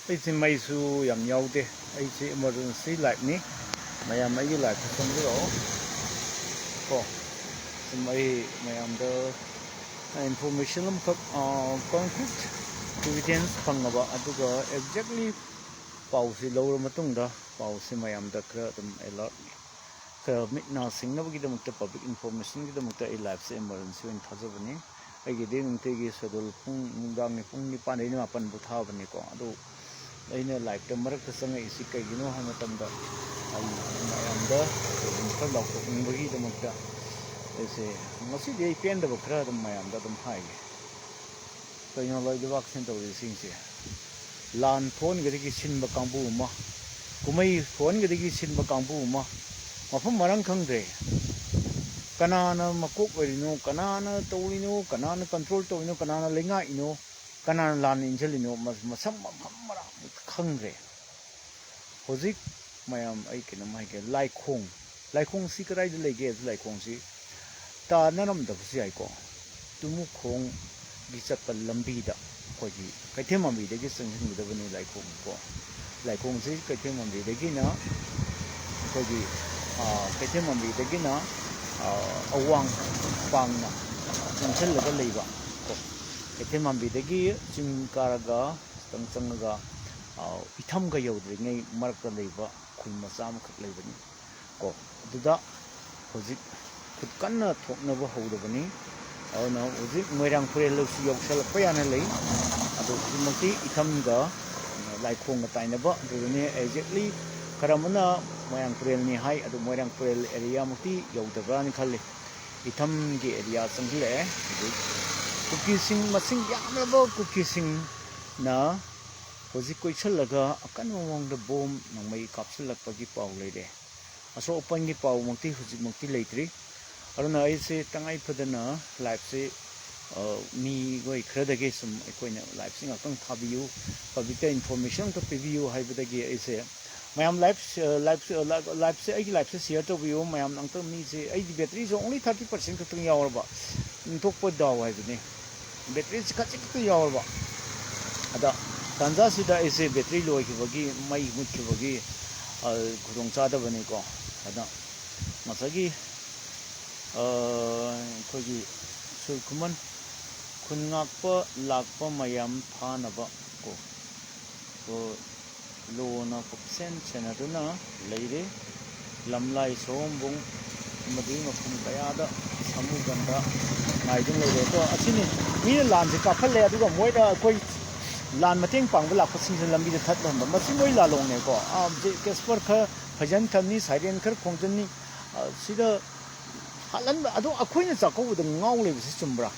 ꯑꯩꯁꯦ ꯃꯩꯁꯨ ꯌꯥꯝ ꯌꯥꯎꯗꯦ ꯑꯩꯁꯦ ꯏꯃꯔꯖꯦꯟꯁꯤ ꯂꯥꯏꯠꯅꯤ ꯃꯌꯥꯝ ꯑꯩꯒꯤ ꯂꯥꯏꯠꯇ ꯆꯪꯕꯤꯔꯛꯑꯣ ꯀꯣ ꯁꯨꯝ ꯑꯩ ꯃꯌꯥꯝꯗ ꯏꯟꯐꯣꯔꯃꯦꯁꯟ ꯑꯃꯈꯛ ꯀꯟꯀ꯭ꯔꯤꯠ ꯏꯚꯤꯗꯦꯟꯁ ꯐꯪꯉꯕ ꯑꯗꯨꯒ ꯑꯦꯛꯖꯦꯛꯂꯤ ꯄꯥꯎꯁꯤ ꯂꯧꯔ ꯃꯇꯨꯡꯗ ꯄꯥꯎꯁꯤ ꯃꯌꯥꯝꯗ ꯈꯔ ꯑꯗꯨꯝ ꯑꯦꯂꯔꯠ ꯈꯔ ꯃꯤꯠ ꯅꯥ ꯁꯤꯡꯅꯕꯒꯤꯗꯃꯛꯇ ꯄꯕ꯭ꯂꯤꯛ ꯏꯟꯐꯣꯔꯃꯦꯁꯟꯒꯤꯗꯃꯛꯇ ꯑꯩ ꯂꯥꯏꯐꯁꯦ ꯏꯃꯔꯖꯦꯟꯁꯤ ꯑꯣꯏꯅ ꯊꯥꯖꯕꯅꯤ ꯑꯩꯒꯤꯗꯤ ꯅꯨꯡꯇꯤꯒꯤ ꯁꯦꯗꯨꯜ ꯅꯨꯡꯗꯥꯡꯒꯤ ꯄꯨꯡ 9ꯗꯩꯅ 4ꯐꯥꯎ ꯊꯥꯕꯅꯤꯀꯣ ꯑꯗꯨ ꯑꯩꯅ ꯂꯥꯏꯐꯇ ꯃꯔꯛꯇ ꯆꯪꯉꯛꯏꯁꯤ ꯀꯩꯒꯤꯅꯣ ꯍꯥꯏꯕ ꯃꯇꯝꯗ ꯑꯩ ꯃꯌꯥꯝꯗ ꯑꯗꯨꯝ ꯈꯔ ꯂꯥꯎꯊꯣꯛꯅꯤꯡꯕꯒꯤꯗꯃꯛꯇ ꯑꯩꯁꯦ ꯉꯁꯤꯗꯤ ꯑꯩ ꯄꯦꯟꯗꯕ ꯈꯔ ꯑꯗꯨꯝ ꯃꯌꯥꯝꯗ ꯑꯗꯨꯝ ꯍꯥꯏꯒꯦ ꯀꯩꯅꯣ ꯂꯩꯕꯥꯛꯁꯤꯅ ꯇꯧꯔꯤꯁꯤꯡꯁꯦ ꯂꯥꯟ ꯊꯣꯛꯍꯟꯒꯗꯒꯤ ꯁꯤꯟꯕ ꯀꯥꯡꯕꯨ ꯑꯃ ꯀꯨꯝꯍꯩ ꯊꯣꯛꯍꯟꯒꯗꯒꯤ ꯁꯤꯟꯕ ꯀꯥꯡꯕꯨ ꯑꯃ ꯃꯐꯝ ꯃꯔꯥꯡ ꯈꯪꯗ꯭ꯔꯦ ꯀꯅꯥꯅ ꯃꯀꯣꯛ ꯑꯣꯏꯔꯤꯅꯣ ꯀꯅꯥꯅ ꯇꯧꯔꯤꯅꯣ ꯀꯅꯥꯅ ꯀꯟꯇ꯭ꯔꯣꯜ ꯇꯧꯔꯤꯅꯣ ꯀꯅꯥꯅ ꯂꯩꯉꯥꯛꯏꯅꯣ ꯀꯅꯥꯅ ꯂꯥꯟꯅ ꯏꯟꯁꯤꯜꯂꯤꯅꯣ ꯃꯁꯝ ꯃꯐꯝ ꯃꯔꯥꯡ ꯈꯪꯗ꯭ꯔꯦ ꯍꯧꯖꯤꯛ ꯃꯌꯥꯝ ꯑꯩ ꯀꯩꯅꯣꯝ ꯍꯥꯏꯒꯦ ꯂꯥꯏꯈꯣꯡꯁꯤ ꯀꯗꯥꯏꯗ ꯂꯩꯒꯦ ꯂꯥꯏꯈꯣꯡꯁꯤ ꯇꯥꯅꯔꯝꯗꯕꯁꯨ ꯌꯥꯏꯀꯣ ꯇꯨꯃꯨꯈꯣꯡꯒꯤ ꯆꯠꯄ ꯂꯝꯕꯤꯗ ꯑꯩꯈꯣꯏꯒꯤ ꯀꯩꯊꯦꯜꯃꯥꯟꯕꯤꯗꯒꯤ ꯆꯪꯁꯤꯟꯒꯗꯕꯅꯤ ꯂꯥꯏꯈꯣꯡꯀꯣ ꯂꯥꯏꯈꯣꯡꯁꯤ ꯀꯩꯊꯦꯜꯃꯥꯟꯕꯤꯗꯒꯤꯅ ꯑꯩꯈꯣꯏꯒꯤ ꯀꯩꯊꯦꯜꯃꯥꯟꯕꯤꯗꯒꯤꯅ ꯑꯋꯥꯡ ꯄꯥꯡꯅ ꯆꯪꯁꯤꯜꯂꯒ ꯂꯩꯕ ꯀꯣ ꯀꯩꯊꯦꯜꯃꯥꯟꯕꯤꯗꯒꯤ ꯆꯤꯡ ꯀꯥꯔꯒ ꯈꯤꯇꯪ ꯆꯪꯉꯒ ꯏꯊꯝꯒ ꯌꯧꯗ꯭ꯔꯤꯉꯩ ꯃꯔꯛꯇ ꯂꯩꯕ ꯈꯨꯜ ꯃꯆꯥ ꯑꯃꯈꯛ ꯂꯩꯕꯅꯤ ꯀꯣ ꯑꯗꯨꯗ ꯍꯧꯖꯤꯛ ꯈꯨꯠ ꯀꯟꯅ ꯊꯣꯛꯅꯕ ꯍꯧꯔꯕꯅꯤ ꯑꯗꯨꯅ ꯍꯧꯖꯤꯛ ꯃꯣꯏꯔꯥꯡ ꯄꯨꯔꯦꯜꯁꯨ ꯌꯧꯁꯜꯂꯛꯄ ꯌꯥꯅ ꯂꯩ ꯑꯗꯨ ꯍꯧꯖꯤꯛꯃꯛꯇꯤ ꯏꯊꯝꯒ ꯂꯥꯏꯈꯣꯡꯒ ꯇꯥꯏꯅꯕ ꯑꯗꯨꯗꯅꯤ ꯑꯦꯛꯖꯦꯛꯂꯤ ꯈꯔ ꯑꯃꯅ ꯃꯣꯏꯔꯥꯡ ꯄꯨꯔꯦꯜꯅꯤ ꯍꯥꯏ ꯑꯗꯨ ꯃꯣꯏꯔꯥꯡ ꯄꯨꯔꯦꯜ ꯑꯦꯔꯤꯌꯥꯃꯨꯛꯇꯤ ꯌꯧꯗꯕ꯭ꯔꯥꯅ ꯈꯜꯂꯤ ꯏꯊꯝꯒꯤ ꯑꯦꯔꯤꯌꯥ ꯆꯪꯁꯤꯜꯂꯛꯑꯦ ꯍꯧꯖꯤꯛ ꯀꯨꯀꯤꯁꯤꯡ ꯃꯁꯤꯡ ꯌꯥꯝꯂꯕ ꯀꯨꯀꯤꯁꯤꯡꯅ ꯍꯧꯖꯤꯛ ꯀꯣꯏꯁꯤꯜꯂꯒ ꯑꯀꯟꯕ ꯃꯑꯣꯡꯗ ꯕꯣꯝ ꯅꯣꯡꯃꯩ ꯀꯥꯞꯁꯤꯜꯂꯛꯄꯒꯤ ꯄꯥꯎ ꯂꯩꯔꯦ ꯑꯁꯣꯛ ꯑꯄꯟꯒꯤ ꯄꯥꯎꯃꯛꯇꯤ ꯍꯧꯖꯤꯛꯃꯛꯇꯤ ꯂꯩꯇ꯭ꯔꯤ ꯑꯗꯨꯅ ꯑꯩꯁꯦ ꯇꯉꯥꯏ ꯐꯗꯅ ꯂꯥꯏꯐꯁꯦ ꯃꯤꯑꯣꯏ ꯈꯔꯗꯒꯤ ꯁꯨꯝ ꯑꯩꯈꯣꯏꯅ ꯂꯥꯏꯐꯁꯦ ꯉꯥꯛꯇꯪ ꯊꯥꯕꯤꯌꯨ ꯄꯕ꯭ꯂꯤꯛꯇ ꯏꯟꯐꯣꯔꯃꯦꯁꯟ ꯑꯝꯇ ꯄꯤꯕꯤꯌꯨ ꯍꯥꯏꯕꯗꯒꯤ ꯑꯩꯁꯦ ꯃꯌꯥꯝ ꯂꯥꯏꯐꯁꯦ ꯑꯩꯒꯤ ꯂꯥꯏꯐꯁꯦ ꯁꯤꯌꯔ ꯇꯧꯕꯤꯌꯨ ꯃꯌꯥꯝ ꯑꯝꯇꯪ ꯃꯤꯁꯦ ꯑꯩꯒꯤ ꯕꯦꯇ꯭ꯔꯤꯁꯨ ꯑꯣꯡꯂꯤ 30% ꯈꯛꯇꯪ ꯌꯥꯎꯔꯕ ꯏꯟꯊꯣꯛꯄ ꯗꯥꯎ ꯍꯥꯏꯕꯅꯤ ꯕꯦꯇ꯭ꯔꯤꯁꯤ ꯈꯖꯤꯛꯇ ꯌꯥꯎꯔꯕ ꯑꯗ ꯇꯥꯟꯖꯥꯁꯤꯗ ꯑꯩꯁꯦ ꯕꯦꯇ꯭ꯔꯤ ꯂꯣꯏꯈꯤꯕꯒꯤ ꯃꯩ ꯃꯨꯠꯈꯤꯕꯒꯤ ꯈꯨꯗꯣꯡꯆꯥꯗꯕꯅꯤꯀꯣ ꯑꯗ ꯉꯁꯥꯏꯒꯤ ꯑꯩꯈꯣꯏꯒꯤ ꯁꯣꯏ ꯈꯨꯃꯟ ꯈꯨꯟ ꯉꯥꯛꯄ ꯂꯥꯛꯄ ꯃꯌꯥꯝ ꯐꯥꯅꯕ ꯀꯣ ꯂꯣꯅ ꯀꯨꯞꯁꯦꯟ ꯁꯦꯟꯅꯗꯨꯅ ꯂꯩꯔꯦ ꯂꯝꯂꯥꯏ ꯁꯑꯣꯝꯕꯨꯡ ꯑꯃꯗꯤ ꯃꯐꯝ ꯀꯌꯥꯗ ꯁꯃꯨꯒꯟꯗ ꯉꯥꯏꯗꯨꯅ ꯂꯩꯔꯦ ꯑꯗꯣ ꯑꯁꯤꯅꯤ ꯃꯤꯅ ꯂꯥꯟꯁꯦ ꯀꯥꯞꯍꯜꯂꯦ ꯑꯗꯨꯒ ꯃꯣꯏꯅ ꯑꯩꯈꯣꯏ ꯂꯥꯟ ꯃꯇꯦꯡ ꯄꯥꯡꯕ ꯂꯥꯛꯄꯁꯤꯡꯁꯦ ꯂꯝꯕꯤꯗ ꯊꯠꯍꯟꯕ ꯃꯁꯤ ꯃꯣꯏ ꯂꯥꯜꯂꯣꯡꯅꯦꯀꯣ ꯀꯦꯁꯄꯔ ꯈꯔ ꯐꯖꯅ ꯊꯝꯅꯤ ꯁꯥꯏꯔꯦꯟ ꯈꯔ ꯈꯣꯡꯖꯟꯅꯤ ꯁꯤꯗ ꯍꯥꯠꯍꯟꯕ ꯑꯗꯣ ꯑꯩꯈꯣꯏꯅ ꯆꯥꯛꯀꯧꯕꯗ ꯉꯥꯎ ꯂꯩꯕꯁꯤ ꯆꯨꯝꯕ꯭ꯔꯥ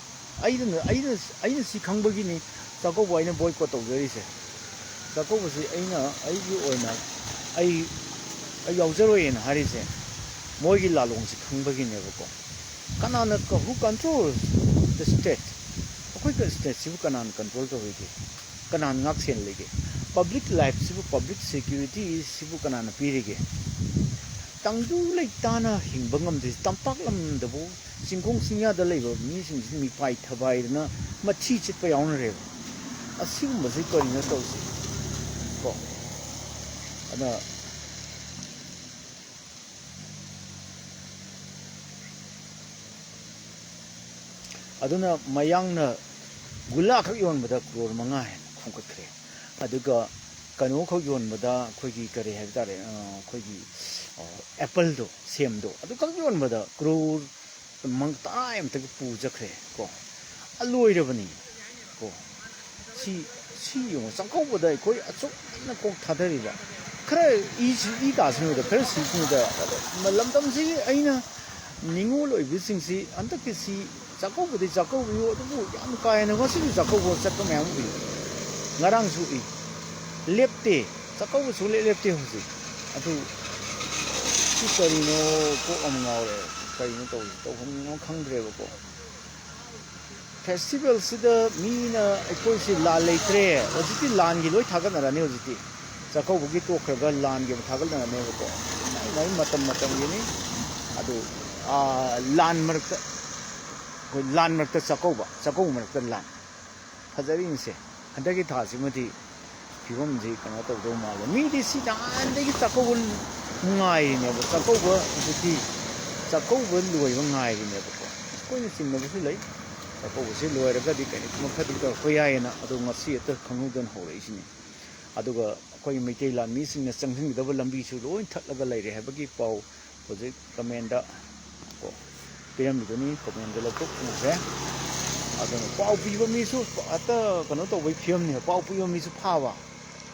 ꯑꯩꯅ ꯁꯤ ꯈꯪꯕꯒꯤꯅꯤ ꯆꯥꯛꯀꯧꯕ ꯑꯩꯅ ꯕꯣꯏꯀꯣꯠ ꯇꯧꯖꯔꯤꯁꯦ ꯆꯥꯛꯀꯧꯕꯁꯤ ꯑꯩꯒꯤ ꯑꯣꯏꯅ ꯑꯩ ꯌꯥꯎꯖꯔꯣꯏꯅ ꯍꯥꯏꯔꯤꯁꯦ ꯃꯣꯏꯒꯤ ꯂꯥꯂꯣꯡꯁꯤ ꯈꯪꯕꯒꯤꯅꯦꯕꯀꯣ ꯀꯅꯥꯅ ꯍꯨ ꯀꯟꯇ꯭ꯔꯣꯜ ꯗ ꯁ꯭ꯇꯦꯠ ꯑꯩꯈꯣꯏꯒꯤ ꯁ꯭ꯇꯦꯠꯁꯤꯕꯨ ꯀꯅꯥꯅ ꯀꯟꯇ꯭ꯔꯣꯜ ꯇꯧꯔꯤꯒꯦ ꯀꯅꯥꯅ ꯉꯥꯛ ꯁꯦꯟꯂꯤꯒꯦ ꯄꯕ꯭ꯂꯤꯛ ꯂꯥꯏꯐꯁꯤꯕꯨ ꯄꯕ꯭ꯂꯤꯛ ꯁꯦꯀ꯭ꯌꯨꯔꯤꯇꯤꯁꯤꯕꯨ ꯀꯅꯥꯅ ꯄꯤꯔꯤꯒꯦ ꯇꯪꯗꯨ ꯂꯩꯇꯥꯅ ꯍꯤꯡꯕ ꯉꯝꯗꯦ ꯇꯝꯄꯥꯛ ꯂꯝꯗꯕꯨ ꯆꯤꯡꯈꯣꯡ ꯆꯤꯡꯌꯥꯗ ꯂꯩꯕ ꯃꯤꯁꯤꯡꯁꯤ ꯃꯤꯄꯥꯏ ꯊꯕꯥꯏꯗꯅ ꯃꯊꯤ ꯆꯤꯠꯄ ꯌꯥꯎꯅꯔꯦꯕ ꯑꯁꯤꯒꯨꯝꯕꯁꯤ ꯀꯔꯤꯅꯣ ꯇꯧꯁꯤ ꯀꯣ ꯑꯗ ꯑꯗꯨꯅ ꯃꯌꯥꯡꯅ ꯒꯨꯂꯥꯈꯛ ꯌꯣꯟꯕꯗ ꯀ꯭ꯔꯣꯔ 5 ꯍꯦꯟꯅ ꯈꯣꯝꯒꯠꯈ꯭ꯔꯦ ꯑꯗꯨꯒ ꯀꯩꯅꯣꯈꯛ ꯌꯣꯟꯕꯗ ꯑꯩꯈꯣꯏꯒꯤ ꯀꯔꯤ ꯍꯥꯏꯕ ꯇꯥꯔꯦ ꯑꯩꯈꯣꯏꯒꯤ ꯑꯦꯄꯜꯗꯣ ꯁꯦꯝꯗꯣ ꯑꯗꯨꯈꯛ ꯌꯣꯟꯕꯗ ꯀ꯭ꯔꯣꯔ 10 ꯄꯨꯖꯈ꯭ꯔꯦ ꯀꯣ ꯑꯂꯣꯏꯔꯕꯅꯤ ꯀꯣ ꯁꯤ ꯌꯦꯡꯉꯣ ꯆꯥꯛꯀꯧꯕꯗ ꯑꯩꯈꯣই ꯑꯁꯨꯛ ꯌꯥꯝꯅ ꯀꯣꯛ ꯊꯥꯗꯔꯤꯕ ꯈꯔ ꯏ ꯇꯥꯁꯤꯅꯨꯗ ꯈꯔ ꯁꯤꯁꯤꯅꯨꯗ ꯂꯝꯗꯝꯁꯤ ꯑꯩꯅ ꯅꯤꯡꯉꯣꯜ ꯑꯣꯏꯕꯁꯤꯡꯁꯤ ꯍꯟꯗꯛꯀꯤꯁꯤ ꯆꯥꯛꯀꯧꯕꯗꯤ ꯆꯥꯛꯀꯧꯕꯤꯌꯨ ꯑꯗꯨꯕꯨ ꯌꯥꯝ ꯀꯥ ꯍꯦꯟꯅ ꯉꯁꯤꯁꯨ ꯆꯥꯛꯀꯧꯕ ꯆꯠꯄ ꯃꯌꯥꯝ ꯎꯏ ꯉꯔꯥꯡꯁꯨ ꯎꯏ ꯂꯦꯞꯇꯦ ꯆꯥꯛꯀꯧꯕ ꯁꯨꯡꯂꯦꯞ ꯂꯦꯞꯇꯦ ꯍꯧꯖꯤꯛ ꯑꯗꯨ ꯁꯤ ꯀꯔꯤꯅꯣ ꯀꯣꯛ ꯑꯃ ꯉꯥꯎꯔꯦ ꯀꯔꯤꯅꯣ ꯇꯧꯐꯝ ꯈꯪꯗ꯭ꯔꯦꯕꯀꯣ ꯐꯦꯁꯇꯤꯚꯦꯜꯁꯤꯗ ꯃꯤꯅ ꯑꯩꯈꯣꯏꯁꯤ ꯂꯥꯟ ꯂꯩꯇ꯭ꯔꯦ ꯍꯧꯖꯤꯛꯇꯤ ꯂꯥꯟꯒꯤ ꯂꯣꯏ ꯊꯥꯒꯠꯅꯔꯅꯤ ꯍꯧꯖꯤꯛꯇꯤ ꯆꯥꯛꯀꯧꯕꯒꯤ ꯇꯣꯛꯈ꯭ꯔꯒ ꯂꯥꯟꯒꯤ ꯑꯃꯨꯛ ꯊꯥꯒꯠꯅꯔꯅꯦꯕꯀꯣ ꯃꯥꯏ ꯃꯇꯝꯒꯤꯅꯤ ꯑꯗꯨ ꯂꯥꯟ ꯃꯔꯛꯇ ꯑꯩꯈꯣꯏ ꯂꯥꯟ ꯃꯔꯛꯇ ꯆꯥꯛꯀꯧꯕ ꯃꯔꯛꯇ ꯂꯥꯟ ꯐꯖꯔꯤꯅꯤꯁꯦ ꯍꯟꯗꯛꯀꯤ ꯊꯥꯁꯤꯃꯗꯤ fivom ji kana to do ma mi di si dan de chako ngai ne ba chako ba di chako ba loi ba ngai ne ba ko ni sin na bu lai chako bu si loi ra ga di ka ni mo khat ka ko ya na adu ngasi ta khangu den ho re sini aduga koi meitei la mi sing na changthing da ba lambi su loi that la ga lai re ha ba gi pau project comment da ko piram du ni comment da la tok na re adu pau pi ba mi su ata kano to bai phiam ni pau pi ba mi su pha ba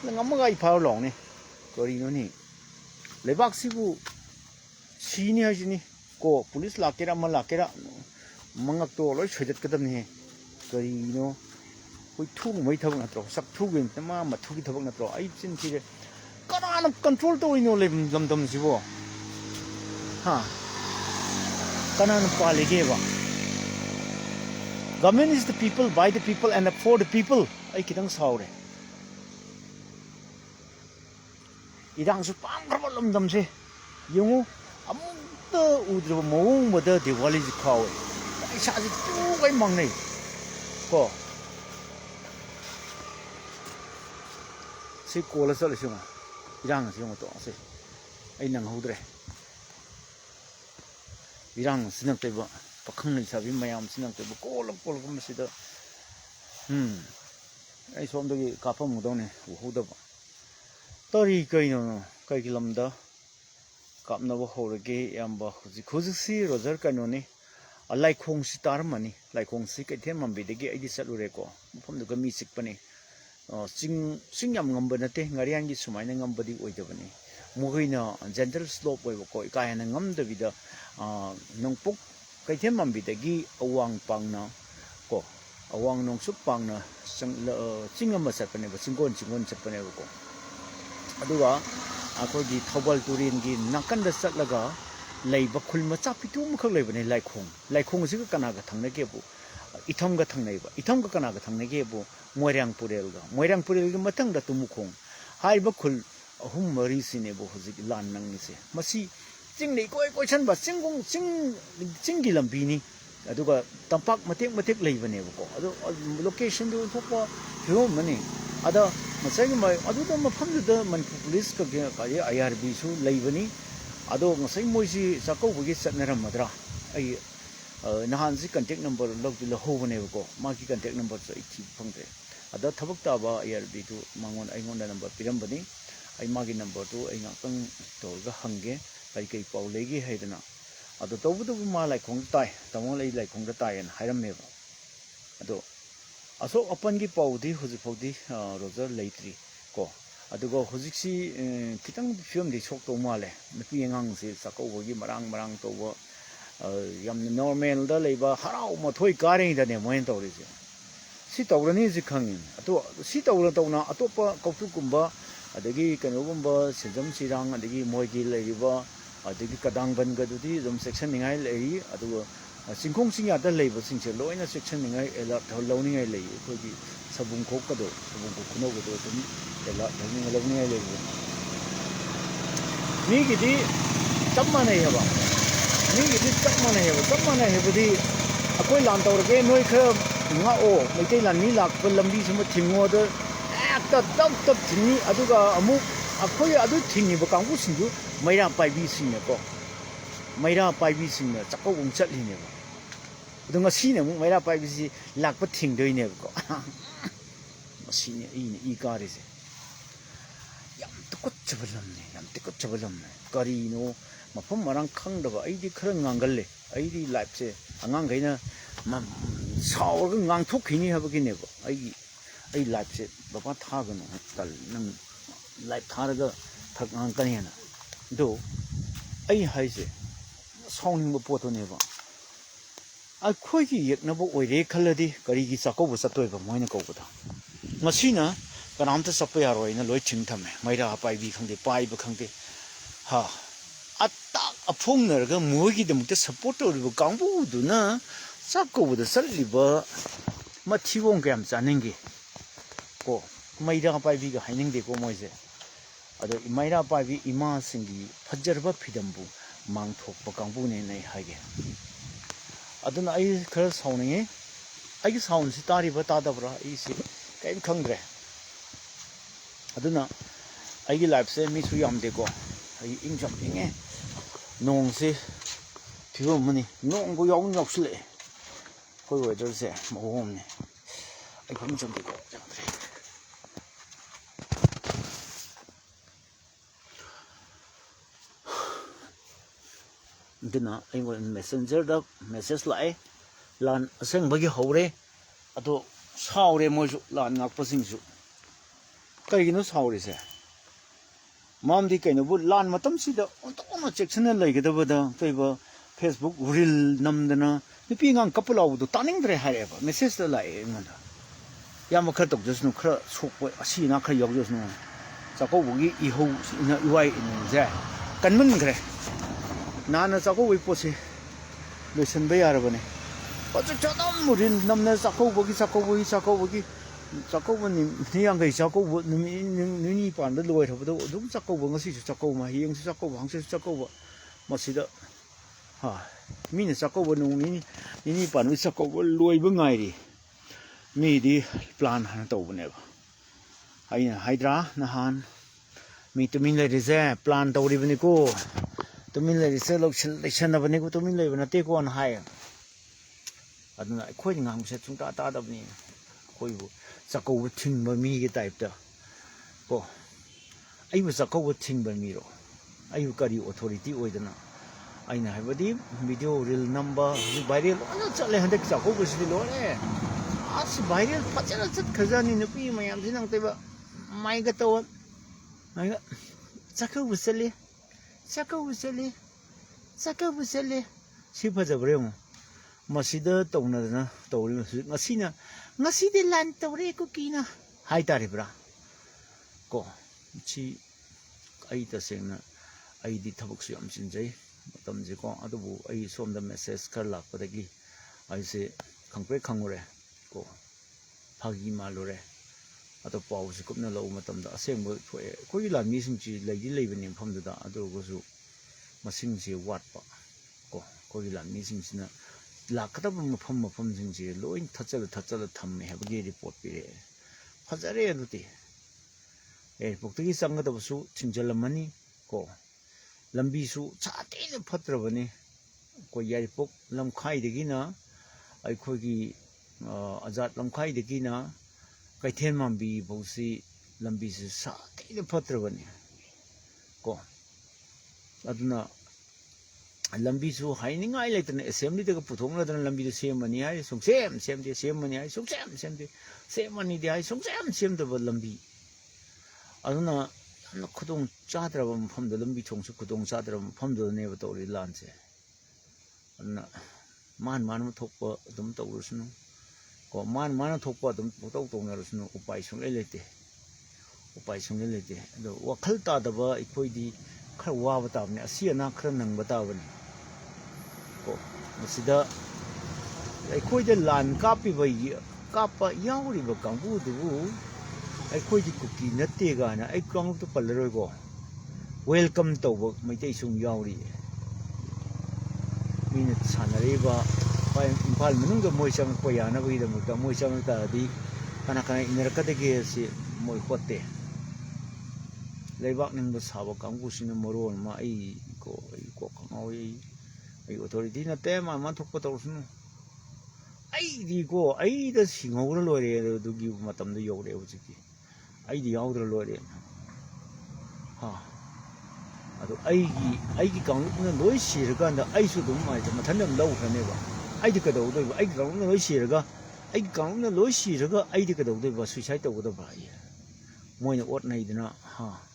la ngam ga I pha long ni ko ri no ni lebak si bu si ni ha ni ko police la ke ra ma la ke ra mangak to loi chhojat ka dam ni ko ri no koi thu mai thab na tro sak thu gen ma ma thu gi thab na tro ai chin thi re kana control to ino le dam dam si bo ha kana na pa le ge ba government is the people by the people and for the people ai kitang saw re idang su pang khar lam dam se yungu amta udro mong ma da diwali ji khaw ai sa ji tu kai mang nei ko si kola sal sima irang sima to se ai nang hodre irang sinak te ba pakhang ni sabi mayam sinak te ba kola kola kum sida ai som da gi ka pham do ne ho da ba tori kai no kai kilam da kap na ba ho ge yam ba khuji si rojar ka no ni alai khong si tar mani lai khong si kai them mam bi de ge ai di salu re ko phom du ga mi sik pani sing yam ngamba nate ngariang gi sumai na ngamba di oi dabani mohoina gentle slope oi ko ka yana ngam da bida nongpok kai them mam bi da gi awang pang na ko awang nong sup pang na singam sat pane ba singon sat pane ko aduga ako gi thobal turin gi nakan da sat laga leiba khul ma cha pitu mu khak leibane laikhong si ka kana ga thangna ke bu itham ga thangnai ba itham ga kana ga thangnai ge bu moirang purel ga matang da tumukhong hai ba khul ahum mari sine bo hojik lan nang ni se masi ching nei koi chan ba ching gi lambi ni aduga tampak matek lei bane ko adu location du thokpa hyo mani ada masai mai adu da mafam da Manipur police ka IRB su lei bani ado masai moi si sakau bugi satnaram madra ai nahan si contact number log la ho bane ko ma ki contact number so ichi phangde ada thabak ta ba IRB tu mangon ai ngon da number piram bani ai ma gi number tu ai ngakang to ga hangge kai pau legi haidana ado tobu tu ma lai khong tai tamong lai khong da tai an hairam me ba ado aso open gi pau di huji pau di roger leitri ko ado go huji si kitang film di sok to ma le napi ngang si sakau gi marang to bo yam normal da leiba harau ma thoi kare da ne moen to ri si tawrani ji khangin ato si tawra tawna atopa kautu kumba adagi kanogumba sejam sirang adagi moigi leiba adagi kadang ban ga dudi dum section ningai lei adu singkhong singya da leiba singche loina section ningai ela thol ningai lei khogi sabung khok ka do sabung khok kuno ga do dum ela ningai lei ni gidi tamma nei haba ni gidi tamma nei hebudi akoi lan tawr ge noi kha nga o meitei lan ni lak pa lambi suma thingo da ekta dam thini aduga amu akoi adu thini ba kangbu sinju maira paibi singna ko maira paibi singna chakau bung chatli ne ba adunga sine mu maira paibi si lak pa thingdoi ne ko masine i kare se yam tukot chabalam ne kari no mafam marang khangdaba ai di khara ngangalle ai di life se angang gaina mam saur ga ngang thok khini habagi ne ba ai life se baba tha ga no tal nang life thar ga thak ngang kan yana do ai hai se sawning ba poto ne ba a khoi gi yek na bo oi re khaladi kari gi sakau ba satoi ba moina ko ba masina kanam ta sap ya roi na loi ching thame maira pai bi khangde pai ba khangde ha atak aphong ner ga moi gi dem ta support ro ba kangbu du na sakau da salli ba ma thiwong ga am chaning gi ko maira pai bi ga haining de ko moi se ado maira pai bi ima singi fajar ba phidam bu mang thok ba kangbu ne nei hage aduna ai khara sawning ai sound si tari ba ta da bra ai si kai khangre aduna aigi life se mi su yam de ko ai ing cham inge nong se phibo mani nong go yaw nok sle koi weather se mo hom ne ai pham cham de ko dina ai ngo messenger da message lai lan aseng bagi hore ado saure mo ju lan ngak pasing ju kai gino saure se mam di kai no bu lan matam si da on to no section lai ga da ba da kai ba facebook reel nam dana ni pi ngang couple au do taning dre hare ba message da lai ngada ya ma kha tok just no khra sok ba asi na khra yog just no sa ko bu gi I ho na UI in ja kan mun khre na na sa ko wi po se listen ba yar ba ne 어저 저놈 우린 남네 사고보기 니양게 사고보 눈이 반도 로이라고도 누구 사고보 것이 사고마 희영 사고보 항세 사고보 뭐시다 하 미네 사고보 눈이 니니 반위 사고보 로이버 ngairi 미디 플랜 하나 떠보네봐 아이나 하이드라 나한 미 투민레리제 플랜 떠리브니고 투민레리세 록션나버니고 투민레브나 테고안 하이 aduna khoi ngam se chung ta ta dab ni khoi bu sakau bu thing ba mi ge type ta ko ai bu sakau bu thing ba mi ro ai bu kari authority oidana aina habadi video reel number viral ana chale hande sakau bu si lo re as viral pachara chat khajani ni pi mayam sinang te ba mai ga to mai ga sakau bu sele si pha jabre mo masida tawna na tawri ngasina ngaside lan tawre Kuki na hai taribra ko chi ai ta sengna ai di thabuk su am sinjai matam je ko adubu ai somda message kar lak padagi ai se khangpe khangure ko phagi malure ato pau se kupna lo matam da aseng bo thoe koi la mi sing chi lei bani pham da adu go su masing je wat pa ko koi la mi sing sina lakadab mafam singje loin thachal thamme habagi report pire phajare aduti pokti sangada su thingjalamani ko lambi su chate ne phatrabani ko Yaipok lamkhai degina ai khogi azat lamkhai degina kaithen mambi bosi lambi su chate ne phatrabani ko aduna lambi su hainingai leitana assembly de puthong na lambi de semani ai sungsem semde semani ai sungsem semde semani de ai sungsem de lambi aduna na khudong chadraba mpham de lambi thongsu khudong chadraba mpham de ne ba tori lanse aduna man thokpa dum tawrusnu ko man thokpa dum taw tongna rusnu upai sung lete do wakhal ta daba ikoi khar wa batabne asiana khar nang batabani ko masida ai khoi de lan kapi bai kapa yauri ba kangbu du ai khoi di Kuki natte ga na ai kang tu palroi go welcome to ba mai tei sung yauri minute sanare ba pai impal menung ga moi chang ko ya na bai da mu ta moi chang ta di kana iner ka de ge si moi khote leibak ning ba sawa kangbu sina moron ma ai ko khangoi ai authority na te ma thokpa tawsnu ai di ko ai da singawra lore du gi matam da yore hujiki ai di yawdra lore ha ado ai gi kang na loi sir ga da ai su dum mai da mathan dam lau khane ba ai di ka do do ai kang na loi sir ga ai di ka do do ba suicide to da ba ai moi na ot nei dina ha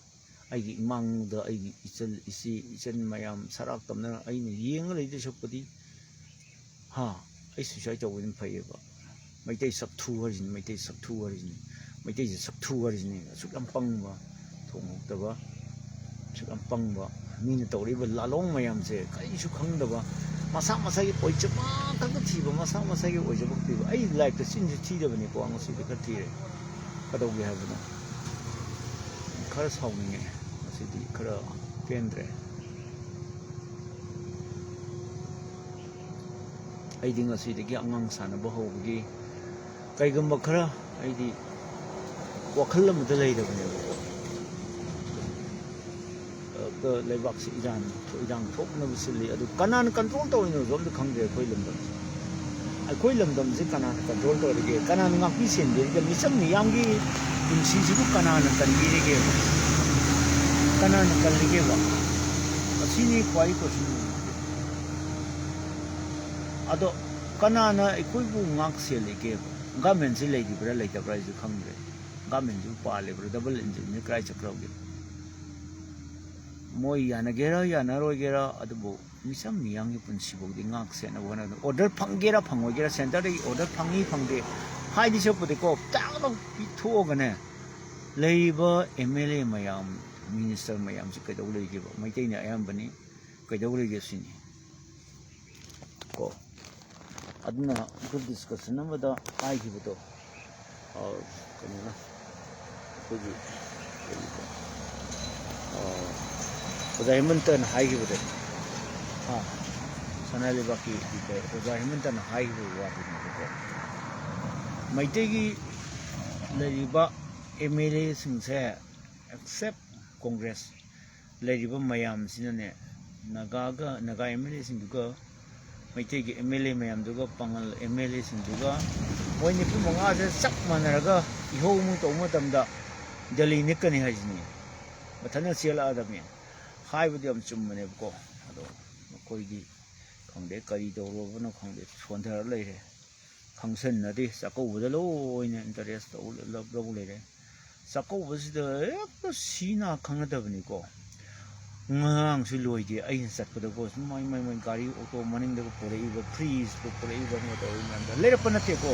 ai gi mang da ai gi ichal mayam sarak tamna ai ni yeng lai de sokpadi ha ai suicide to win phai ba mai tei sak thu harin suk am pang ba thong da ba suk am pang ba mi na to ri ba la long mayam se kai su khang da ba masa gi poi chapa ka thi ba masa gi oi jabak ti ba ai life ta sin thi da ba ni ko ang su ka thi re ka do gi ha ba na khar saung ne di kara pendre ai ding asi de angang sana ba hogi kai gamba khara ai di wakhal lam da lei da bane ꯃꯔꯛꯇ ꯂꯩꯕꯥꯛꯁꯤ ꯏꯔꯥꯡ ꯊꯣꯛꯅꯕ ꯁꯤꯜꯂꯤ ꯑꯗꯨ ꯀꯅꯥꯅ control ꯇꯧꯔꯤꯅꯣꯁꯨ ꯑꯝꯇ ꯈꯪꯗꯦ ꯑꯩꯈꯣꯏ ꯂꯝꯗꯝꯁꯤ ꯀꯅꯥꯅ control ꯇꯧꯔꯤꯒꯦ ꯀꯅꯥꯅ ꯉꯥꯛꯄꯤ ꯁꯦꯟꯕꯤꯔꯤꯒꯦ ꯃꯤꯆꯝ ꯃꯤꯌꯥꯝꯒꯤ ꯄꯨꯟꯁꯤꯁꯤꯕꯨ ꯀꯅꯥꯅ ꯀꯟꯕꯤꯔꯤꯒꯦꯕ ꯀꯅꯥꯅ ꯀꯜꯂꯤꯒꯦꯕ ꯑꯁꯤꯅꯤ ꯈ꯭ꯋꯥꯏ ꯀꯣꯏꯁꯟ ꯑꯗꯣ ꯀꯅꯥꯅ ꯑꯩꯈꯣꯏꯕꯨ ꯉꯥꯛ ꯁꯦꯜꯂꯤꯒꯦꯕ ꯒꯃꯦꯟꯁꯤ ꯂꯩꯔꯤꯕ꯭ꯔꯥ ꯂꯩꯇꯕ꯭ꯔꯥ ꯑꯩꯁꯨ ꯈꯪꯗ꯭ꯔꯦ ꯒꯃꯦꯟꯁꯨ ꯄꯥꯜꯂꯤꯕ꯭ꯔꯥ ꯗꯕꯜ ꯏꯟꯖꯤꯟꯁꯤ ꯀꯗꯥꯏ ꯆꯠꯈ꯭ꯔꯕꯒꯦ ꯃꯣꯏ ꯌꯥꯅꯒꯦꯔꯥ ꯌꯥꯅꯔꯣꯏꯒꯦꯔꯥ ꯑꯗꯨꯕꯨ ꯃꯤꯆꯝ ꯃꯤꯌꯥꯝꯒꯤ ꯄꯨꯟꯁꯤꯐꯥꯎꯗꯤ ꯉꯥꯛ ꯁꯦꯟꯅꯕ ꯍꯣꯠꯅꯕꯗ ꯑꯣꯔꯗꯔ ꯐꯪꯒꯦꯔꯥ ꯐꯪꯉꯣꯏꯒꯦꯔꯥ ꯁꯦꯟꯇꯔꯗꯒꯤ ꯑꯣꯔꯗꯔ ꯐꯪꯉꯤ ꯐꯪꯗꯦ ꯍꯥꯏꯗꯤ ꯁꯛꯄꯗꯤꯀꯣ ꯇꯥꯛ ꯄꯤꯊꯣꯛꯑꯒꯅꯦ ꯂꯩꯔꯤꯕ ꯑꯦꯝ ꯑꯦꯜ ꯑꯦ ꯃꯌꯥꯝ ꯃꯤꯅꯤꯁꯇꯔ ꯃꯌꯥꯝꯁꯤ ꯀꯩꯗꯧ ꯂꯩꯒꯦꯕ ꯃꯩꯇꯩꯅ ꯑꯌꯥꯝꯕꯅꯤ ꯀꯩꯗꯧ ꯂꯩꯒꯦ ꯁꯤꯅꯤ ꯀꯣ ꯑꯗꯨꯅ ꯒ꯭ꯔꯨꯞ ꯗꯤꯁꯀꯁꯟ ꯑꯃꯗ ꯍꯥꯏꯈꯤꯕꯗꯣ ꯀꯩꯅꯣꯅ ꯑꯩꯈꯣꯏꯒꯤ ꯑꯣꯖꯥ ꯍꯦꯃꯟꯇꯅ ꯍꯥꯏꯈꯤꯕꯗꯣ ꯁꯅꯥ ꯂꯩꯕꯥꯛꯀꯤ ꯑꯣꯖꯥ ꯍꯦꯃꯟꯇꯅ ꯍꯥꯏꯈꯤꯕ ꯋꯥꯗꯨꯅꯦꯕꯀꯣ ꯃꯩꯇꯩꯒꯤ ꯂꯩꯔꯤꯕ ꯑꯦꯝ ꯑꯦꯜ ꯑꯦꯁꯤꯡꯁꯦ ꯑꯦꯛꯁꯦꯞ ꯀꯣꯡꯒ꯭ꯔꯦꯁ ꯂꯩꯔꯤꯕ ꯃꯌꯥꯝꯁꯤꯅꯅꯦ ꯅꯥꯒꯥ ꯑꯦꯝ ꯑꯦꯜ ꯑꯦꯁꯤꯡꯗꯨꯒ ꯃꯩꯇꯩꯒꯤ ꯑꯦꯝ ꯑꯦꯜ ꯑꯦ ꯃꯌꯥꯝꯗꯨꯒ ꯄꯥꯡꯒꯜ ꯑꯦꯝ ꯑꯦꯜ ꯑꯦꯁꯤꯡꯗꯨꯒ ꯃꯣꯏ 95ꯁꯦ ꯆꯞ ꯃꯥꯟꯅꯔꯒ ꯏꯍꯧ ꯑꯃꯨꯛ ꯇꯧꯕ ꯃꯇꯝꯗ ꯗꯦꯜꯂꯤ ꯅꯤꯛꯀꯅꯤ ꯍꯥꯏꯁꯤꯅꯤ ꯃꯊꯟꯇ ꯆꯦꯜꯂꯛꯑꯗꯕꯅꯤ ꯍꯥꯏꯕꯗꯤ ꯌꯥꯝ ꯆꯨꯝꯕꯅꯦꯕꯀꯣ ꯑꯗꯣ ꯃꯈꯣꯏꯒꯤ ꯈꯪꯗꯦ ꯀꯔꯤ ꯇꯧꯔꯨꯕꯅꯣ ꯈꯪꯗꯦ ꯁꯣꯟꯊꯔ ꯂꯩꯔꯦ ꯈꯪꯁꯟꯅꯗꯦ ꯆꯥꯛꯀꯧꯕꯗ ꯂꯣꯏꯅ ꯏꯟꯇꯔꯦꯁ ꯂꯧ ꯂꯩꯔꯦ ꯆꯥꯛꯀꯧꯕꯁꯤꯗ ꯍꯦꯛꯇ ꯁꯤ ꯅꯥ ꯈꯪꯅꯗꯕꯅꯤꯀꯣ ꯉꯔꯥꯡꯁꯨ ꯂꯣꯏꯗꯦ ꯑꯩꯅ ꯆꯠꯄꯗꯀꯣ ꯁꯨꯝ ꯃꯣꯏ ꯒꯥꯔꯤ ꯑꯣꯇꯣ ꯃꯅꯤꯡꯗꯒ ꯄꯨꯔꯛꯏꯕ ꯐ꯭ꯔꯤꯖꯇ ꯄꯨꯔꯛꯏꯕ ꯑꯃ ꯇꯧꯔꯤꯕ ꯃꯌꯥꯝꯗ ꯂꯩꯔꯛꯄ ꯅꯠꯇꯦꯀꯣ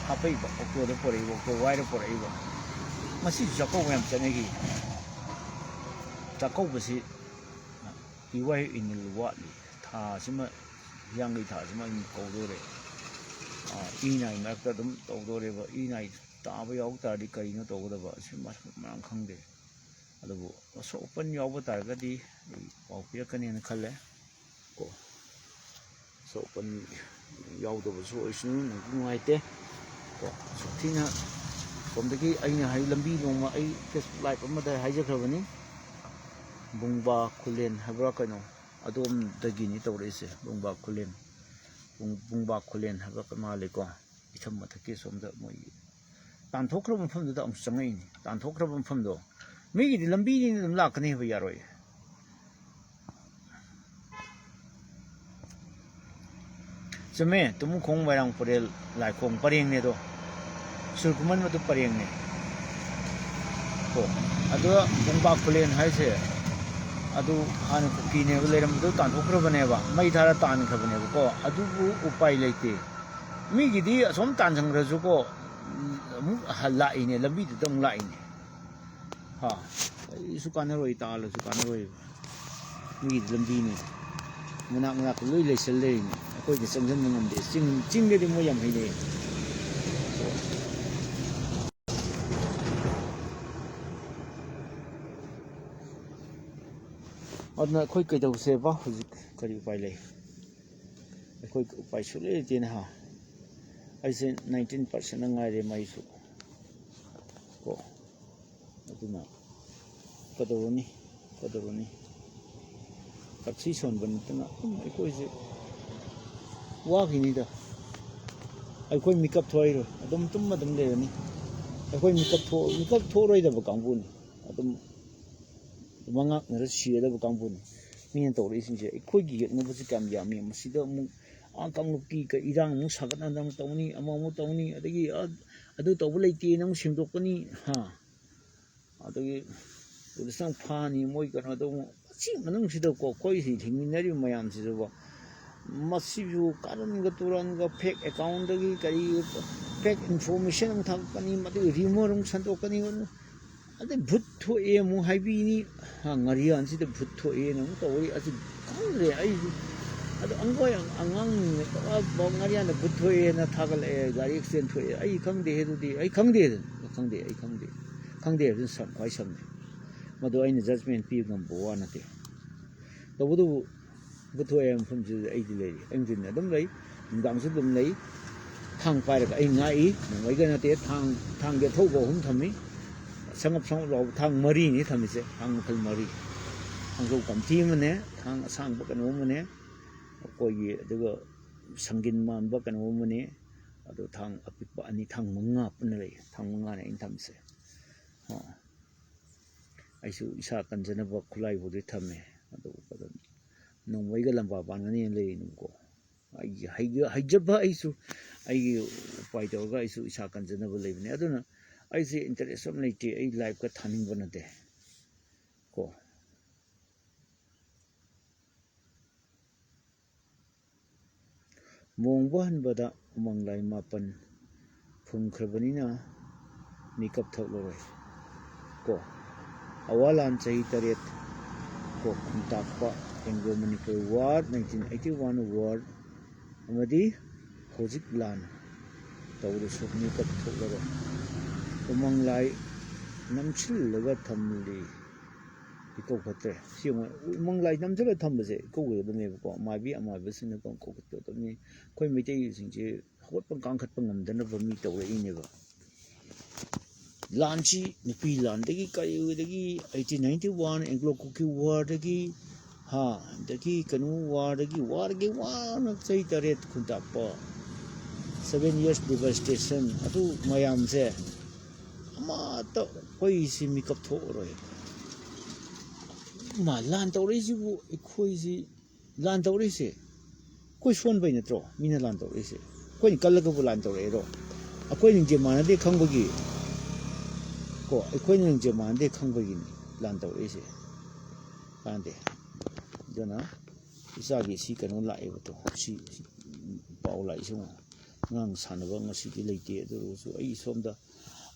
ꯍꯥꯞꯄꯛꯏꯕ ꯑꯣꯇꯣꯗ ꯄꯨꯔꯛꯏꯕ ꯑꯣꯇꯣ ꯋꯥꯏꯔ ꯄꯨꯔꯛꯏꯕ ꯃꯁꯤꯁꯨ ꯆꯥꯛꯀꯧꯕ ꯌꯥꯝ ꯆꯠꯅꯈꯤ ꯆꯥꯛꯀꯧꯕꯁꯤ ꯏꯋꯥꯏ ꯏꯅꯤꯜ ꯋꯥꯠꯂꯤ ꯊꯥꯁꯤꯃ ꯍꯤꯌꯥꯡꯒꯩ ꯊꯥꯁꯤꯃ ꯑꯗꯨꯝ ꯀꯧꯗꯣꯔꯦ ꯏꯅꯥꯏ ꯃꯔꯛꯇ ꯑꯗꯨꯝ ꯇꯧꯗꯣꯔꯦꯕ ꯏꯅꯥꯏ ꯇꯥꯕ ꯌꯥꯎ ꯇꯥꯔꯗꯤ ꯀꯔꯤꯅꯣ ꯇꯧꯒꯗꯕ ꯑꯁꯤ ꯃꯔꯝ ꯈꯪꯗꯦ ꯑꯗꯨꯕꯨ ꯑꯁꯣꯛ ꯑꯄꯟ ꯌꯥꯎꯕ ꯇꯥꯔꯒꯗꯤ ꯑꯩ ꯄꯥꯎ ꯄꯤꯔꯛꯀꯅꯦꯅ ꯈꯜꯂꯦ ꯀꯣ ꯑꯁꯣꯛ ꯑꯄꯟ ꯌꯥꯎꯗꯕꯁꯨ ꯑꯣꯏꯁꯅꯨ ꯅꯨꯡꯉꯥꯏꯇꯦ ꯀꯣ ꯑꯁꯨꯛ ꯊꯤꯅ ꯁꯣꯝꯗꯒꯤ ꯑꯩꯅ ꯂꯝꯕꯤ ꯅꯣꯡꯃ ꯑꯩ ꯐꯦꯁꯕꯨꯛ ꯂꯥꯏꯚ ꯑꯃꯗ ꯍꯥꯏꯖꯈ꯭ꯔꯕꯅꯤ ꯕꯨꯡꯕꯥ ꯈꯨꯂꯦꯟ ꯍꯥꯏꯕ꯭ꯔꯥ ꯀꯩꯅꯣ ꯑꯗꯣꯝꯗꯒꯤꯅꯤ ꯇꯧꯔꯛꯏꯁꯦ ꯕꯨꯡꯕꯥ ꯈꯨꯂꯦꯟ ꯍꯥꯏꯕ ꯃꯥꯜꯂꯦꯀꯣ ꯏꯊꯝ ꯃꯊꯛꯀꯤ ꯁꯣꯝꯗ ꯃꯣꯏꯒꯤ ꯇꯥꯟꯊꯣꯛꯈ꯭ꯔꯕ ꯃꯐꯝꯗꯨꯗ ꯑꯃꯨꯛ ꯆꯪꯉꯛꯏꯅꯤ ꯇꯥꯟꯊꯣꯛꯈ꯭ꯔꯕ ꯃꯐꯝꯗꯣ ꯃꯤꯒꯤꯗꯤ ꯂꯝꯕꯤꯅꯤꯅ ꯑꯗꯨꯝ ꯂꯥꯛꯀꯅꯤ ꯍꯥꯏꯕ ꯌꯥꯔꯣꯏ ꯆꯨꯝꯃꯦ ꯇꯨꯃꯨꯈꯣꯡ ꯃꯣꯏꯔꯥꯡ ꯄꯨꯔꯦꯜ ꯂꯥꯏꯈꯣꯡ ꯄꯔꯦꯡꯅꯦ ꯑꯗꯣ ꯁꯨꯔꯀꯨꯃꯟ ꯃꯗꯨ ꯄꯔꯦꯡꯅꯦ ꯀꯣ ꯑꯗꯨꯒ ꯕꯨꯡꯕꯥ ꯈꯨꯂꯦꯟ ꯍꯥꯏꯁꯦ ꯑꯗꯨ ꯍꯥꯟꯅ ꯀꯨꯀꯤꯅꯦꯕ ꯂꯩꯔꯝꯕꯗꯨ ꯇꯥꯟꯊꯣꯛꯈ꯭ꯔꯕꯅꯦꯕ ꯃꯩ ꯊꯥꯔ ꯇꯥꯟꯈ꯭ꯔꯕꯅꯦꯕꯀꯣ ꯑꯗꯨꯕꯨ ꯎꯄꯥꯏ ꯂꯩꯇꯦ ꯃꯤꯒꯤꯗꯤ ꯑꯁꯣꯝ ꯇꯥꯟꯁꯤꯟꯈ꯭ꯔꯁꯨꯀꯣ ꯑꯃꯨꯛ ꯂꯥꯛꯏꯅꯦ ꯂꯝꯕꯤꯗꯨꯗ ꯑꯃꯨꯛ ꯂꯥꯛꯏꯅꯦ ꯀꯔꯤꯁꯨ ꯀꯥꯟꯅꯔꯣꯏ ꯇꯥꯜꯂꯁꯨ ꯀꯥꯟꯅꯔꯣꯏꯕ ꯃꯤꯒꯤꯗꯤ ꯂꯝꯕꯤꯅꯤ ꯃꯅꯥꯛꯇ ꯂꯣꯏ ꯂꯩꯁꯜ ꯂꯩꯔꯤꯅꯤ ꯑꯩꯈꯣꯏꯗꯤ ꯆꯪꯁꯤꯟꯕ ꯉꯝꯗꯦ ꯆꯤꯡꯗꯗꯤ ꯃꯣꯏ ꯌꯥꯝ ꯍꯩꯅꯩ ꯑꯗꯨꯅ ꯑꯩꯈꯣꯏ ꯀꯩꯗꯧꯁꯦꯕ ꯍꯧꯖꯤꯛ ꯀꯔꯤ ꯎꯄꯥꯏ ꯂꯩ ꯑꯩꯈꯣꯏ ꯎꯄꯥꯏ ꯁꯨꯡꯂꯩ ꯂꯩꯇꯦꯅ ꯑꯩꯁꯦ 19% ꯉꯥꯏꯔꯦ ꯃꯩꯁꯨ ꯀꯣ ꯑꯗꯨꯅ ꯀꯗꯧꯔꯨꯅꯤ ꯀꯛꯁꯤ ꯁꯣꯟꯕ ꯅꯠꯇꯅ ꯑꯗꯨꯝ ꯑꯩꯈꯣꯏꯁꯦ ꯋꯥꯈꯤꯅꯤꯗ ꯑꯩꯈꯣꯏ ꯃꯤꯀꯞ ꯊꯣꯛꯏꯔꯣꯏ ꯑꯗꯨꯝ ꯇꯨꯝꯃ ꯑꯗꯨꯝ ꯂꯩꯔꯅꯤ ꯑꯩꯈꯣꯏ ꯃꯤꯀꯞ ꯊꯣꯛꯔꯣꯏꯗꯕ ꯀꯥꯡꯕꯨꯅꯤ ꯑꯗꯨꯝ ꯃꯉꯥꯛꯅꯔ ꯁꯤꯒꯗꯕ ꯀꯥꯡꯕꯨꯅꯤ ꯃꯤꯅ ꯇꯧꯔꯛꯏꯁꯤꯡꯁꯦ ꯑꯩꯈꯣꯏꯒꯤ ꯌꯦꯛꯅꯕꯁꯤ ꯀꯌꯥꯝ ꯌꯥꯝꯃꯤ ꯃꯁꯤꯗ ꯑꯃꯨꯛ ꯀꯥꯡꯂꯨꯞꯀꯤ ꯏꯔꯥꯡ ꯑꯃꯨꯛ ꯁꯥꯒꯠꯅꯗꯅ ꯑꯃꯨꯛ ꯇꯧꯅꯤ ꯑꯃꯨꯛ ꯇꯧꯅꯤ ꯑꯗꯒꯤ ꯑꯗꯨ ꯇꯧꯕ ꯂꯩꯇꯦꯅ ꯑꯃꯨꯛ ꯁꯦꯡꯗꯣꯛꯀꯅꯤ ꯑꯗꯒꯤ ꯄꯨꯂꯤꯁꯅ ꯑꯃꯨꯛ ꯐꯥꯅꯤ ꯃꯣꯏ ꯀꯩꯅꯣꯗ ꯑꯃꯨꯛ ꯁꯤ ꯃꯅꯨꯡꯁꯤꯗꯀꯣ ꯑꯩꯈꯣꯏ ꯍꯤꯡꯃꯤꯟꯅꯔꯤꯕ ꯃꯌꯥꯝꯁꯤꯗꯀꯣ ꯃꯁꯤꯁꯨ ꯀꯥꯔꯟꯒ ꯇꯨꯔꯟꯒ ꯐꯦꯛ ꯑꯦꯀꯥꯎꯟꯗꯒꯤ ꯀꯔꯤ ꯐꯦꯛ ꯏꯟꯐꯣꯔꯃꯦꯁꯟ ꯑꯃꯨꯛ ꯊꯥꯒꯠꯀꯅꯤ ꯃꯗꯨꯒꯤ ꯔꯤꯃꯣꯔ ꯑꯃꯨꯛ ꯁꯟꯗꯣꯛꯀꯅꯤ ꯑꯗꯩ ꯚꯨꯠ ꯊꯣꯛꯑꯦ ꯑꯃꯨꯛ ꯍꯥꯏꯕꯤꯅꯤ ꯉꯥꯔꯤꯌꯥꯟꯁꯤꯗ ꯚꯨꯠ ꯊꯣꯛꯑꯦꯅ ꯑꯃꯨꯛ ꯇꯧꯔꯤ ꯑꯁꯤ ꯈꯪꯗ꯭ꯔꯦ ꯑꯩꯁꯨ ꯑꯗꯣ ꯑꯉꯥꯡꯅ ꯉꯥꯔꯤꯌꯥꯟꯗ ꯚꯨꯠ ꯊꯣꯛꯑꯦꯅ ꯊꯥꯒꯠꯂꯛꯑꯦ ꯒꯥꯔꯤ ꯑꯦꯛꯁꯤꯗꯦꯟ ꯊꯣꯛꯑꯦ ꯑꯩ ꯈꯪꯗꯦ ꯑꯗꯨꯗꯤ ꯑꯩ ꯈꯪꯗꯦ ꯍꯥꯏꯕꯗꯨꯅ ꯈ꯭ꯋꯥꯏ ꯁꯝꯅꯤ ꯃꯗꯨ ꯑꯩꯅ ꯖꯁꯃꯦꯟ ꯄꯤꯕ ꯉꯝꯕ ꯋꯥ ꯅꯠꯇꯦ ꯇꯧꯕꯇꯕꯨ ꯚꯨꯠ ꯊꯣꯛꯑꯦ ꯃꯐꯝꯁꯤꯗ ꯑꯩꯗꯤ ꯂꯩꯔꯤ ꯑꯩꯅ ꯑꯗꯨꯝ ꯂꯩ ꯅꯨꯡꯗꯥꯡꯁꯨ ꯑꯗꯨꯝ ꯂꯩ ꯊꯥꯡ ꯄꯥꯏꯔꯒ ꯑꯩ ꯉꯥꯛꯏ ꯅꯣꯡꯃꯩꯒ ꯅꯠꯇꯦ ꯊꯥꯡꯒꯤ ꯑꯊꯧꯕ 3 ꯊꯝꯃꯤ ꯁꯪꯉꯞ ꯂꯥꯎꯕ ꯊꯥꯡ 4ꯅꯤ ꯊꯝꯃꯤꯁꯦ ꯊꯥꯡ ꯃꯈꯜ 4 ꯊꯥꯡꯖꯧ ꯀꯝꯊꯤ ꯑꯃꯅꯦ ꯊꯥꯡ ꯑꯁꯥꯡꯕ ꯀꯩꯅꯣ ꯑꯃꯅꯦ ꯑꯩꯈꯣꯏꯒꯤ ꯑꯗꯨꯒ ꯁꯪꯒꯤꯟ ꯃꯥꯟꯕ ꯀꯩꯅꯣ ꯑꯃꯅꯦ ꯑꯗꯣ ꯊꯥꯡ ꯑꯄꯤꯛꯄ ꯑꯅꯤ ꯊꯥꯡ 5 ꯄꯨꯟꯅ ꯂꯩ ꯊꯥꯡ 5ꯅꯦ ꯑꯩꯅ ꯊꯝꯃꯤꯁꯦ ꯑꯩꯁꯨ ꯏꯁꯥ ꯀꯟꯖꯅꯕ ꯈꯨꯠꯂꯥꯏꯕꯨꯗꯤ ꯊꯝꯃꯦ ꯑꯗꯨ ꯅꯣꯡꯃꯩꯒ ꯂꯝꯕꯥ ꯄꯥꯟꯒꯅꯤꯅ ꯂꯩꯔꯤꯅꯤꯀꯣ ꯑꯩꯒꯤ ꯍꯩꯖꯕ ꯑꯩꯁꯨ ꯑꯩꯒꯤ ꯎꯄꯥꯏ ꯇꯧꯔꯒ ꯑꯩꯁꯨ ꯏꯁꯥ ꯀꯟꯖꯅꯕ ꯂꯩꯕꯅꯦ ꯑꯗꯨꯅ ꯑꯩꯁꯦ ꯏꯟꯇꯔꯦꯁ ꯑꯃ ꯂꯩꯇꯦ ꯑꯩ ꯂꯥꯏꯐꯀ ꯊꯥꯅꯤꯡꯕ ꯅꯠꯇꯦ ꯀꯣ ꯃꯣꯡꯕ ꯍꯟꯕꯗ ꯎꯃꯪ ꯂꯥꯏ 9 ꯐꯨꯝꯈ꯭ꯔꯕꯅꯤꯅ ꯃꯤꯀꯞ ꯊꯣꯛꯂꯔꯣꯏ ꯀꯣ ꯑꯋꯥꯂꯥꯟ ꯆꯍꯤ 8 ꯀꯣ ꯈꯨꯟꯇꯥꯛꯄ ꯑꯦꯡꯒ꯭ꯂꯣ ꯃꯅꯤꯄꯨꯔ ꯋꯥꯔ 1981 ꯋꯥꯔ ꯑꯃꯗꯤ ꯍꯧꯖꯤꯛ ꯂꯥꯟ ꯇꯧꯔꯁꯨ ꯃꯤꯀꯞ ꯊꯣꯛꯂꯔꯣꯏ ꯎꯃꯪ ꯂꯥꯏ ꯅꯝꯁꯤꯜꯂꯒ ꯊꯝꯂꯤ ꯏꯀꯧ ꯈꯠꯇ꯭ꯔꯦ ꯁꯤ ꯎꯃꯪ ꯂꯥꯏ ꯅꯝꯁꯤꯜꯂꯒ ꯊꯝꯕꯁꯦ ꯏꯀꯧꯒꯗꯕꯅꯦꯕꯀꯣ ꯑꯃꯥꯏꯕꯤ ꯑꯃꯥꯏꯕꯁꯤꯡꯅ ꯀꯧꯈꯠꯀꯗꯕꯅꯤ ꯑꯩꯈꯣꯏ ꯃꯩꯇꯩꯁꯤꯡꯁꯦ ꯍꯧꯒꯠꯄ ꯀꯥꯡꯈꯠꯄ ꯉꯝꯗꯅꯕ ꯃꯤ ꯇꯧꯔꯛꯏꯅꯦꯕ ꯂꯥꯟꯁꯤ ꯅꯨꯄꯤ ꯂꯥꯟꯗꯒꯤ ꯀꯔꯤꯗꯒꯤ 1891 ꯑꯦꯡꯒ꯭ꯂꯣ ꯀꯨꯀꯤ ꯋꯥꯔꯗꯒꯤ ꯑꯗꯒꯤ ꯀꯩꯅꯣ ꯋꯥꯔꯗꯒꯤ ꯋꯥꯅ ꯆꯍꯤ 8 ꯈꯨꯟꯇꯥꯛꯄ 7 years devastation ꯑꯗꯨ ꯃꯌꯥꯝꯁꯦ ꯑꯃꯠꯇ ꯑꯩꯈꯣꯏꯁꯤ ꯃꯤꯀꯞ ꯊꯣꯛꯑꯔꯣꯏ ꯂꯥꯟ ꯇꯧꯔꯛꯏꯁꯤꯕꯨ ꯑꯩꯈꯣꯏꯁꯤ ꯂꯥꯟ ꯇꯧꯔꯛꯏꯁꯦ ꯑꯩꯈꯣꯏ ꯁꯣꯟꯕꯩ ꯅꯠꯇ꯭ꯔꯣ ꯃꯤꯅ ꯂꯥꯟ ꯇꯧꯔꯛꯏꯁꯦ ꯑꯩꯈꯣꯏꯅ ꯀꯜꯂꯒꯕꯨ ꯂꯥꯟ ꯇꯧꯔꯛꯏꯔꯣ ꯑꯩꯈꯣꯏ ꯂꯤꯡꯖꯦꯜ ꯃꯥꯟꯅꯗꯦ ꯈꯪꯕꯒꯤ ꯀꯣ ꯑꯩꯈꯣꯏꯅ ꯂꯤꯡꯖꯦꯜ ꯃꯥꯟꯅꯗꯦ ꯈꯪꯕꯒꯤꯅꯤ ꯂꯥꯟ ꯇꯧꯔꯛꯏꯁꯦ ꯀꯥꯟꯗꯦ ꯑꯗꯨꯅ ꯏꯆꯥꯒꯤ ꯁꯤ ꯀꯩꯅꯣ ꯂꯥꯛꯑꯦꯕꯗꯣ ꯁꯤ ꯄꯥꯎ ꯂꯥꯛꯏꯁꯤ ꯑꯉꯥꯡ ꯁꯥꯟꯅꯕ ꯉꯁꯤꯗꯤ ꯂꯩꯇꯦ ꯑꯗꯨ ꯑꯣꯏꯔꯁꯨ ꯑꯩ ꯁꯣꯝꯗ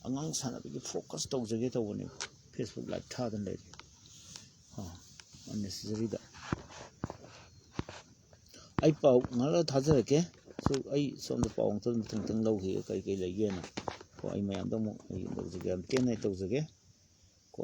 ꯑꯉꯥꯡ ꯁꯥꯟꯅꯕꯒꯤ ꯐꯣꯀꯁ ꯇꯧꯖꯒꯦ ꯇꯧꯕꯅꯦꯕ ꯐꯦꯁꯕꯨꯛ ꯂꯥꯏꯚ ꯊꯥꯗꯅ ꯂꯩꯔꯤ ꯑꯟꯅꯦꯁꯦꯁꯔꯤꯗ ꯑꯩ ꯄꯥꯎ ꯉꯥꯛ ꯊꯥꯖꯔꯛꯀꯦ ꯑꯩ ꯁꯣꯝꯗ ꯄꯥꯎ ꯑꯃꯇꯪ ꯂꯧꯈꯤꯒꯦ ꯀꯩ ꯂꯩꯒꯦꯅ ꯀꯣ ꯑꯩ ꯃꯌꯥꯝꯗ ꯑꯃꯨꯛ ꯑꯩ ꯇꯧꯖꯒꯦ ꯌꯥꯝ ꯇꯦꯟꯅ ꯇꯧꯖꯒꯦ ꯀꯣ